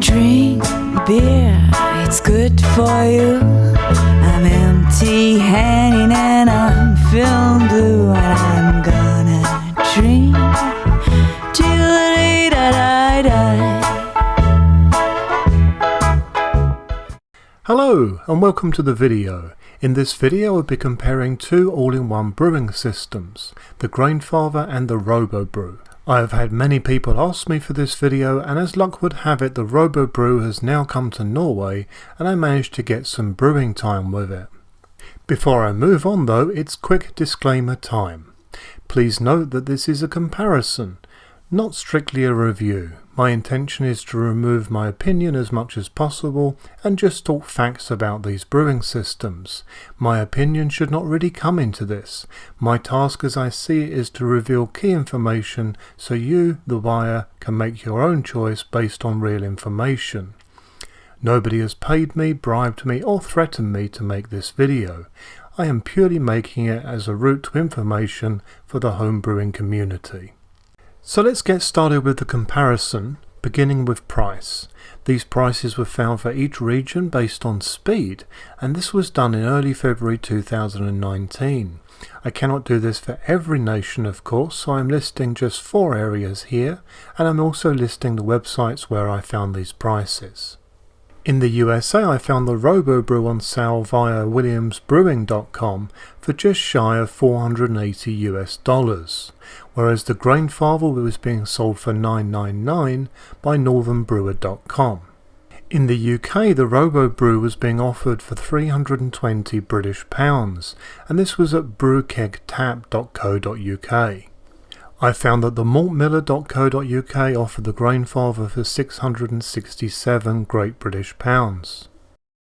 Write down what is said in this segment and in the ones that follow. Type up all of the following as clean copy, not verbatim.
Drink beer, it's good for you. I'm empty-handed and I'm feeling blue, and I'm gonna drink till the day that I die. Hello and welcome to the video. In this video I'll be comparing two all-in-one brewing systems, the Grainfather and the Robobrew. I have had many people ask me for this video, and as luck would have it, the Robobrew has now come to Norway and I managed to get some brewing time with it. Before I move on though, it's quick disclaimer time. Please note that this is a comparison, not strictly a review. My intention is to remove my opinion as much as possible and just talk facts about these brewing systems. My opinion should not really come into this. My task as I see it is to reveal key information so you, the buyer, can make your own choice based on real information. Nobody has paid me, bribed me or threatened me to make this video. I am purely making it as a route to information for the home brewing community. So let's get started with the comparison, beginning with price. These prices were found for each region based on speed, and this was done in early February 2019. I cannot do this for every nation of course, so I'm listing just 4 areas here, and I'm also listing the websites where I found these prices. In the USA I found the Robobrew on sale via williamsbrewing.com for just shy of $480 US, whereas the Grainfather was being sold for $9.99 by northernbrewer.com. In the UK the Robobrew was being offered for £320 British, and this was at brewkegtap.co.uk. I found that the maltmiller.co.uk offered the Grainfather for 667 Great British pounds.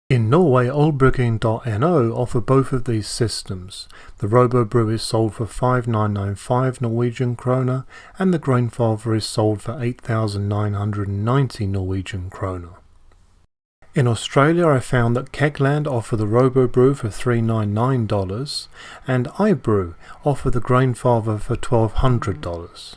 In Norway, oldbrewing.no offer both of these systems. The Robobrew is sold for 5,995 Norwegian kroner and the Grainfather is sold for 8,990 Norwegian kroner. In Australia I found that Kegland offer the Robobrew for $399 and iBrew offer the Grainfather for $1,200.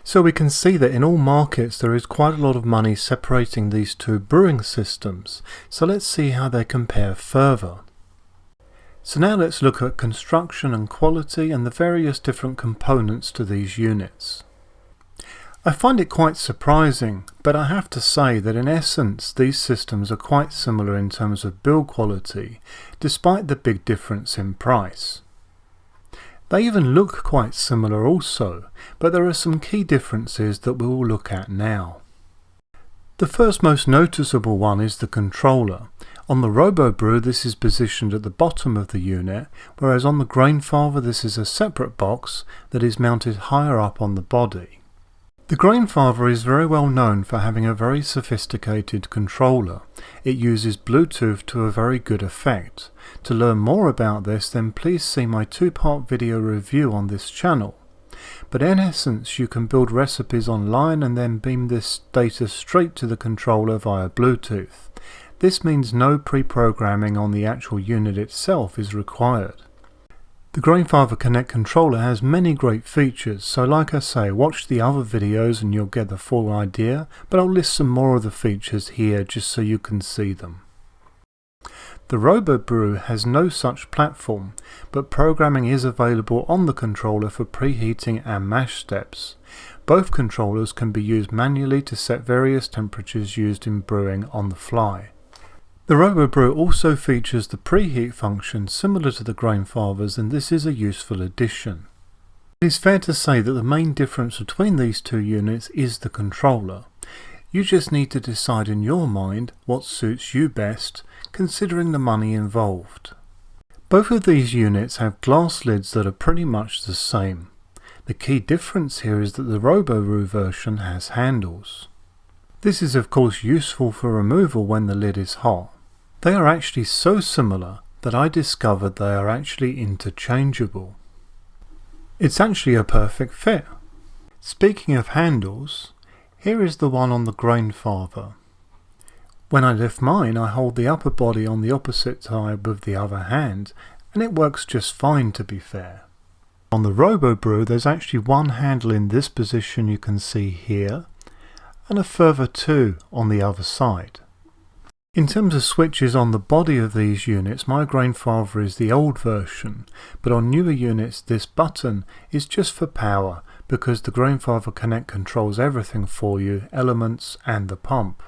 So we can see that in all markets there is quite a lot of money separating these two brewing systems, so let's see how they compare further. So now let's look at construction and quality and the various different components to these units. I find it quite surprising, but I have to say that in essence these systems are quite similar in terms of build quality, despite the big difference in price. They even look quite similar also, but there are some key differences that we will look at now. The first most noticeable one is the controller. On the Robobrew this is positioned at the bottom of the unit, whereas on the Grainfather this is a separate box that is mounted higher up on the body. The Grainfather is very well known for having a very sophisticated controller. It uses Bluetooth to a very good effect. To learn more about this then please see my 2-part video review on this channel. But in essence you can build recipes online and then beam this data straight to the controller via Bluetooth. This means no pre-programming on the actual unit itself is required. The Grainfather Connect controller has many great features, so like I say, watch the other videos and you'll get the full idea, but I'll list some more of the features here just so you can see them. The Robobrew has no such platform, but programming is available on the controller for preheating and mash steps. Both controllers can be used manually to set various temperatures used in brewing on the fly. The Robobrew also features the preheat function similar to the Grainfather's, and this is a useful addition. It is fair to say that the main difference between these two units is the controller. You just need to decide in your mind what suits you best, considering the money involved. Both of these units have glass lids that are pretty much the same. The key difference here is that the Robobrew version has handles. This is of course useful for removal when the lid is hot. They are actually so similar that I discovered they are actually interchangeable. It's actually a perfect fit. Speaking of handles, here is the one on the Grainfather. When I lift mine I hold the upper body on the opposite side with the other hand, and it works just fine to be fair. On the Robobrew there's actually one handle in this position you can see here, and a further 2 on the other side. In terms of switches on the body of these units, my Grainfather is the old version, but on newer units this button is just for power because the Grainfather Connect controls everything for you, elements and the pump.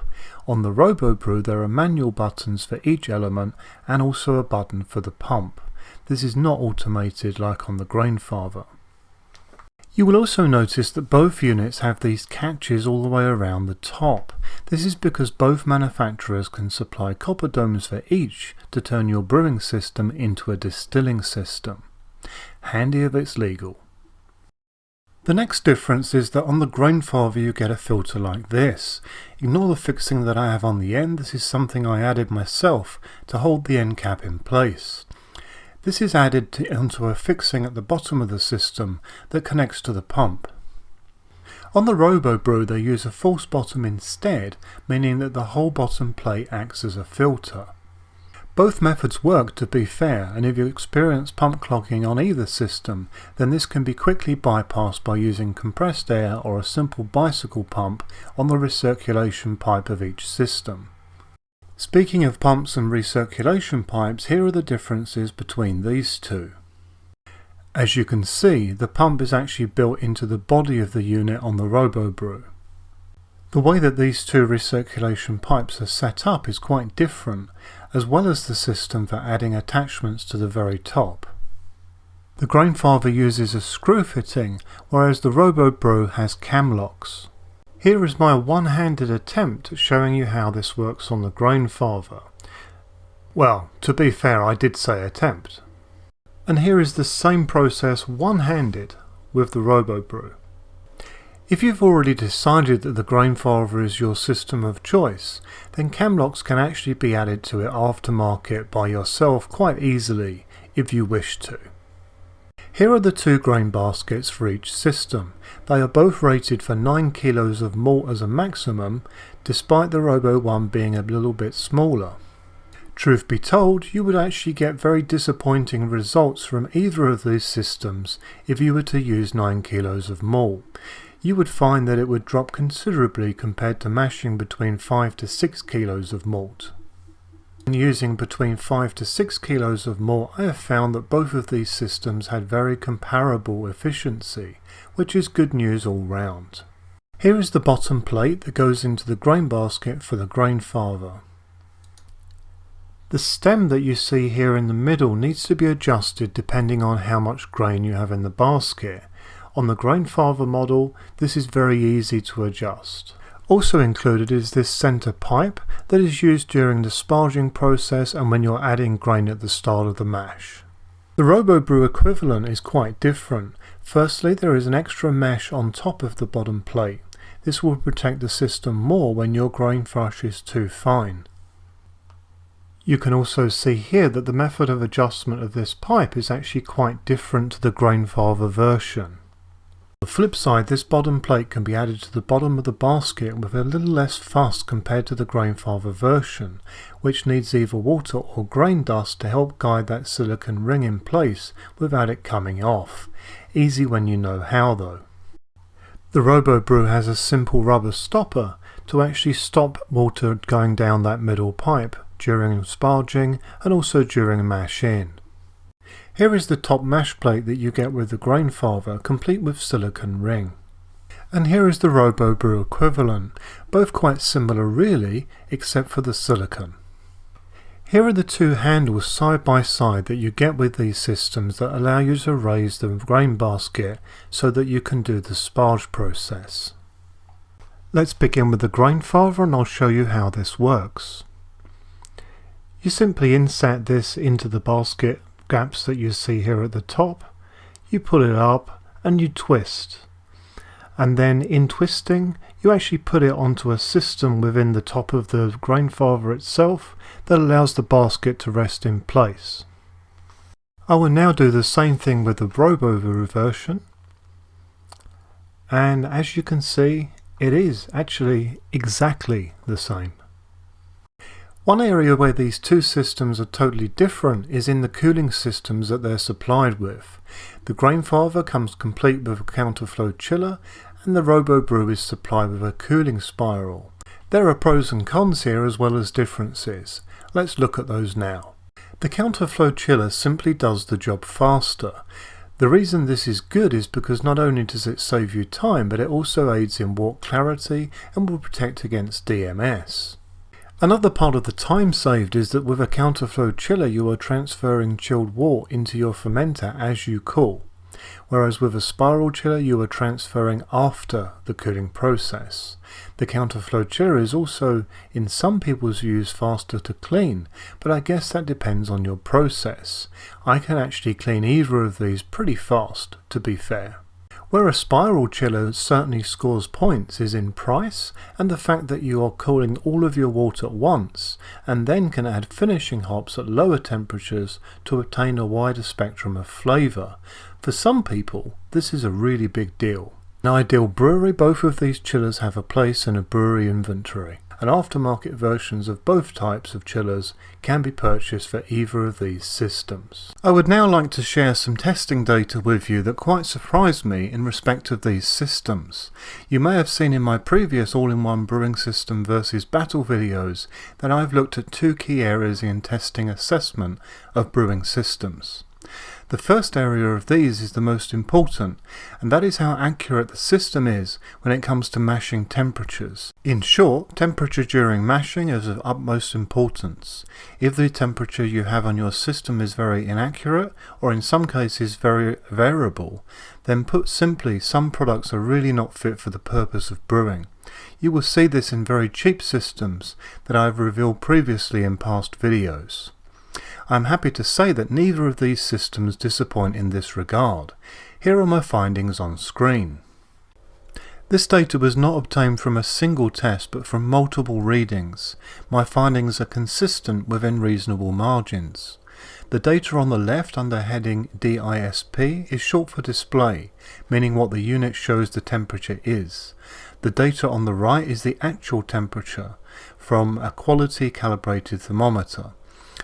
On the Robobrew there are manual buttons for each element and also a button for the pump. This is not automated like on the Grainfather. You will also notice that both units have these catches all the way around the top. This is because both manufacturers can supply copper domes for each to turn your brewing system into a distilling system. Handy if it's legal. The next difference is that on the Grainfather you get a filter like this. Ignore the fixing that I have on the end, this is something I added myself to hold the end cap in place. This is added onto a fixing at the bottom of the system that connects to the pump. On the Robobrew they use a false bottom instead, meaning that the whole bottom plate acts as a filter. Both methods work to be fair, and if you experience pump clogging on either system, then this can be quickly bypassed by using compressed air or a simple bicycle pump on the recirculation pipe of each system. Speaking of pumps and recirculation pipes, here are the differences between these two. As you can see, the pump is actually built into the body of the unit on the Robobrew. The way that these two recirculation pipes are set up is quite different, as well as the system for adding attachments to the very top. The Grainfather uses a screw fitting, whereas the Robobrew has cam locks. Here is my one-handed attempt at showing you how this works on the Grainfather. Well, to be fair, I did say attempt. And here is the same process one-handed with the Robobrew. If you've already decided that the Grainfather is your system of choice, then cam locks can actually be added to it aftermarket by yourself quite easily if you wish to. Here are the two grain baskets for each system. They are both rated for 9 kilos of malt as a maximum, despite the Robo one being a little bit smaller. Truth be told, you would actually get very disappointing results from either of these systems if you were to use 9 kilos of malt. You would find that it would drop considerably compared to mashing between 5 to 6 kilos of malt. And using between 5 to 6 kilos of malt, I have found that both of these systems had very comparable efficiency, which is good news all round. Here is the bottom plate that goes into the grain basket for the Grainfather. The stem that you see here in the middle needs to be adjusted depending on how much grain you have in the basket. On the Grainfather model, this is very easy to adjust. Also included is this centre pipe that is used during the sparging process and when you're adding grain at the start of the mash. The Robobrew equivalent is quite different. Firstly, there is an extra mesh on top of the bottom plate. This will protect the system more when your grain thrush is too fine. You can also see here that the method of adjustment of this pipe is actually quite different to the Grainfather version. On the flip side, this bottom plate can be added to the bottom of the basket with a little less fuss compared to the Grainfather version, which needs either water or grain dust to help guide that silicone ring in place without it coming off. Easy when you know how though. The Robobrew has a simple rubber stopper to actually stop water going down that middle pipe during sparging and also during mash in. Here is the top mash plate that you get with the Grainfather, complete with silicone ring. And here is the Robobrew equivalent, both quite similar really, except for the silicone. Here are the two handles side by side that you get with these systems that allow you to raise the grain basket so that you can do the sparge process. Let's begin with the Grainfather and I'll show you how this works. You simply insert this into the basket gaps that you see here at the top, you pull it up and you twist, and then in twisting you actually put it onto a system within the top of the Grainfather itself that allows the basket to rest in place. I will now do the same thing with the Robobrew version, and as you can see it is actually exactly the same. One area where these two systems are totally different is in the cooling systems that they're supplied with. The Grainfather comes complete with a counterflow chiller and the Robobrew is supplied with a cooling spiral. There are pros and cons here as well as differences. Let's look at those now. The counterflow chiller simply does the job faster. The reason this is good is because not only does it save you time, but it also aids in wort clarity and will protect against DMS. Another part of the time saved is that with a counterflow chiller you are transferring chilled wort into your fermenter as you cool, whereas with a spiral chiller you are transferring after the cooling process. The counterflow chiller is also in some people's views faster to clean, but I guess that depends on your process. I can actually clean either of these pretty fast, to be fair. Where a spiral chiller certainly scores points is in price and the fact that you are cooling all of your wort at once and then can add finishing hops at lower temperatures to obtain a wider spectrum of flavour. For some people this is a really big deal. In an ideal brewery, both of these chillers have a place in a brewery inventory, and aftermarket versions of both types of chillers can be purchased for either of these systems. I would now like to share some testing data with you that quite surprised me in respect of these systems. You may have seen in my previous all-in-one brewing system versus battle videos that I've looked at two key areas in testing assessment of brewing systems. The first area of these is the most important, and that is how accurate the system is when it comes to mashing temperatures. In short, temperature during mashing is of utmost importance. If the temperature you have on your system is very inaccurate, or in some cases very variable, then put simply, some products are really not fit for the purpose of brewing. You will see this in very cheap systems that I have revealed previously in past videos. I am happy to say that neither of these systems disappoint in this regard. Here are my findings on screen. This data was not obtained from a single test but from multiple readings. My findings are consistent within reasonable margins. The data on the left under heading DISP is short for display, meaning what the unit shows the temperature is. The data on the right is the actual temperature from a quality calibrated thermometer.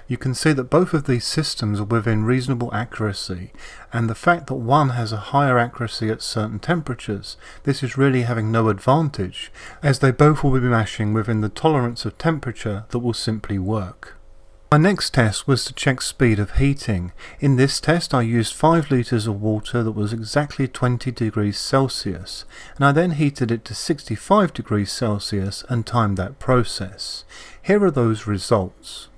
You can see that both of these systems are within reasonable accuracy, and the fact that one has a higher accuracy at certain temperatures, this is really having no advantage, as they both will be mashing within the tolerance of temperature that will simply work. My next test was to check speed of heating. In this test I used 5 litres of water that was exactly 20 degrees Celsius, and I then heated it to 65 degrees Celsius and timed that process. Here are those results.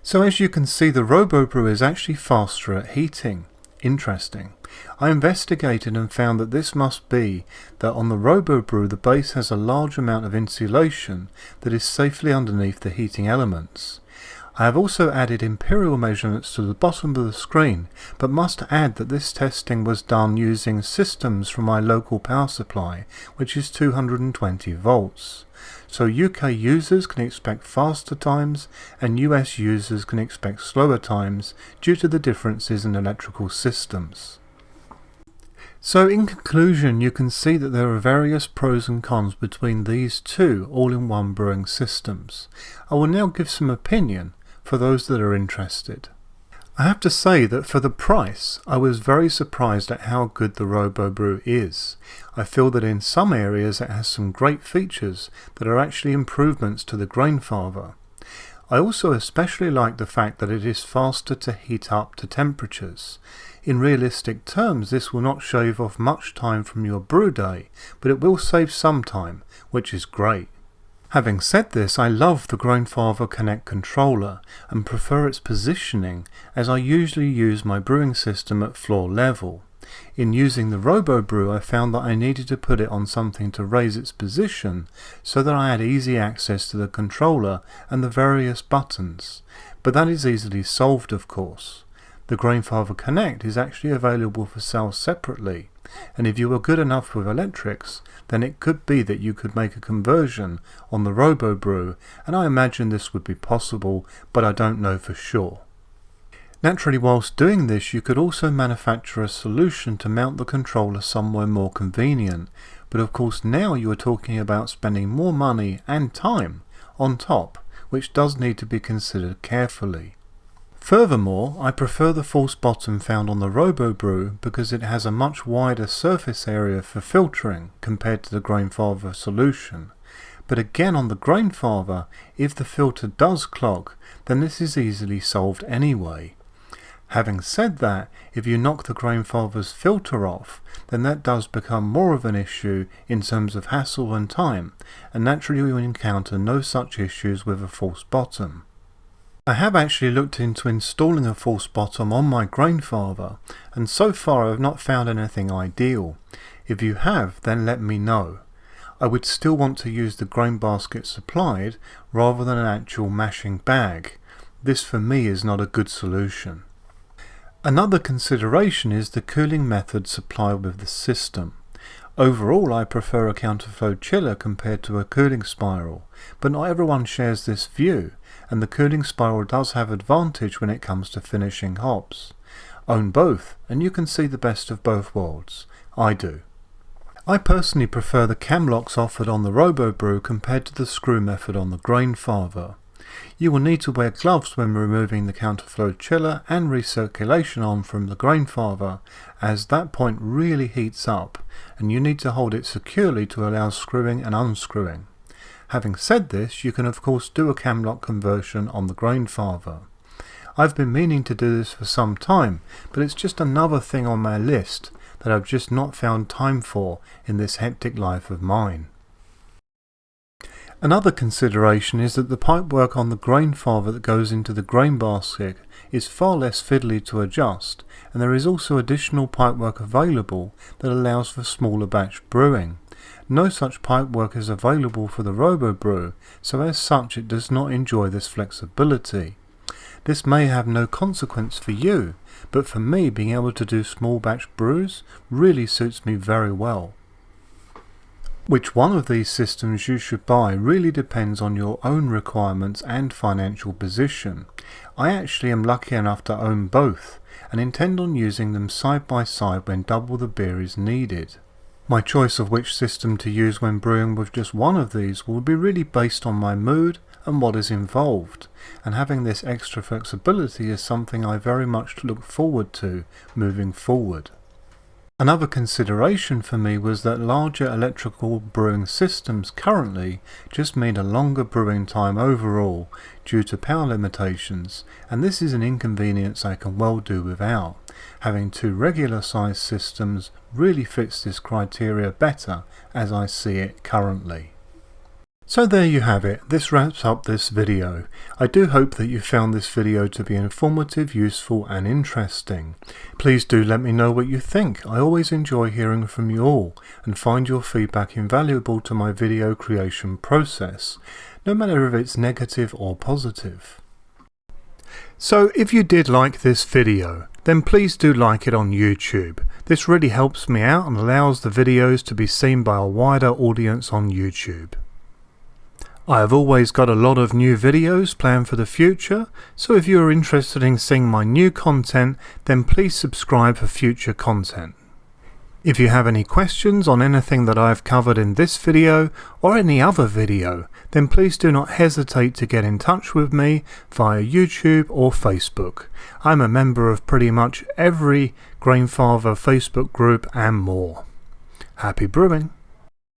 So as you can see, the Robobrew is actually faster at heating. Interesting. I investigated and found that this must be that on the Robobrew the base has a large amount of insulation that is safely underneath the heating elements. I have also added imperial measurements to the bottom of the screen, but must add that this testing was done using systems from my local power supply, which is 220 volts. So UK users can expect faster times and US users can expect slower times due to the differences in electrical systems. So in conclusion, you can see that there are various pros and cons between these two all-in-one brewing systems. I will now give some opinion for those that are interested. I have to say that for the price, I was very surprised at how good the Robobrew is. I feel that in some areas it has some great features that are actually improvements to the Grainfather. I also especially like the fact that it is faster to heat up to temperatures. In realistic terms, this will not shave off much time from your brew day, but it will save some time, which is great. Having said this, I love the Grainfather Connect controller and prefer its positioning, as I usually use my brewing system at floor level. In using the Robobrew, I found that I needed to put it on something to raise its position so that I had easy access to the controller and the various buttons, but that is easily solved of course. The Grainfather Connect is actually available for sale separately, and if you were good enough with electrics, then it could be that you could make a conversion on the Robobrew, and I imagine this would be possible, but I don't know for sure. Naturally, whilst doing this, you could also manufacture a solution to mount the controller somewhere more convenient, but of course now you are talking about spending more money and time on top, which does need to be considered carefully. Furthermore, I prefer the false bottom found on the Robobrew because it has a much wider surface area for filtering compared to the Grainfather solution. But again, on the Grainfather, if the filter does clog, then this is easily solved anyway. Having said that, if you knock the Grainfather's filter off, then that does become more of an issue in terms of hassle and time, and naturally we will encounter no such issues with a false bottom. I have actually looked into installing a false bottom on my Grainfather, and so far I have not found anything ideal. If you have, then let me know. I would still want to use the grain basket supplied rather than an actual mashing bag. This for me is not a good solution. Another consideration is the cooling method supplied with the system. Overall, I prefer a counterflow chiller compared to a cooling spiral, but not everyone shares this view, and the cooling spiral does have advantage when it comes to finishing hops. Own both, and you can see the best of both worlds. I do. I personally prefer the cam locks offered on the Robobrew compared to the screw method on the Grainfather. You will need to wear gloves when removing the counterflow chiller and recirculation arm from the Grainfather, as that point really heats up, and you need to hold it securely to allow screwing and unscrewing. Having said this, you can of course do a cam lock conversion on the Grainfather. I've been meaning to do this for some time, but it's just another thing on my list that I've just not found time for in this hectic life of mine. Another consideration is that the pipework on the Grainfather that goes into the grain basket is far less fiddly to adjust, and there is also additional pipework available that allows for smaller batch brewing. No such pipework is available for the Robobrew, so as such it does not enjoy this flexibility. This may have no consequence for you, but for me, being able to do small batch brews really suits me very well. Which one of these systems you should buy really depends on your own requirements and financial position. I actually am lucky enough to own both, and intend on using them side by side when double the beer is needed. My choice of which system to use when brewing with just one of these will be really based on my mood and what is involved, and having this extra flexibility is something I very much look forward to moving forward. Another consideration for me was that larger electrical brewing systems currently just mean a longer brewing time overall due to power limitations, and this is an inconvenience I can well do without. Having two regular sized systems really fits this criteria better as I see it currently. So there you have it, this wraps up this video. I do hope that you found this video to be informative, useful and interesting. Please do let me know what you think. I always enjoy hearing from you all and find your feedback invaluable to my video creation process, no matter if it's negative or positive. So if you did like this video, then please do like it on YouTube. This really helps me out and allows the videos to be seen by a wider audience on YouTube. I have always got a lot of new videos planned for the future, so if you are interested in seeing my new content, then please subscribe for future content. If you have any questions on anything that I have covered in this video or any other video, then please do not hesitate to get in touch with me via YouTube or Facebook. I'm a member of pretty much every Grainfather Facebook group and more. Happy brewing!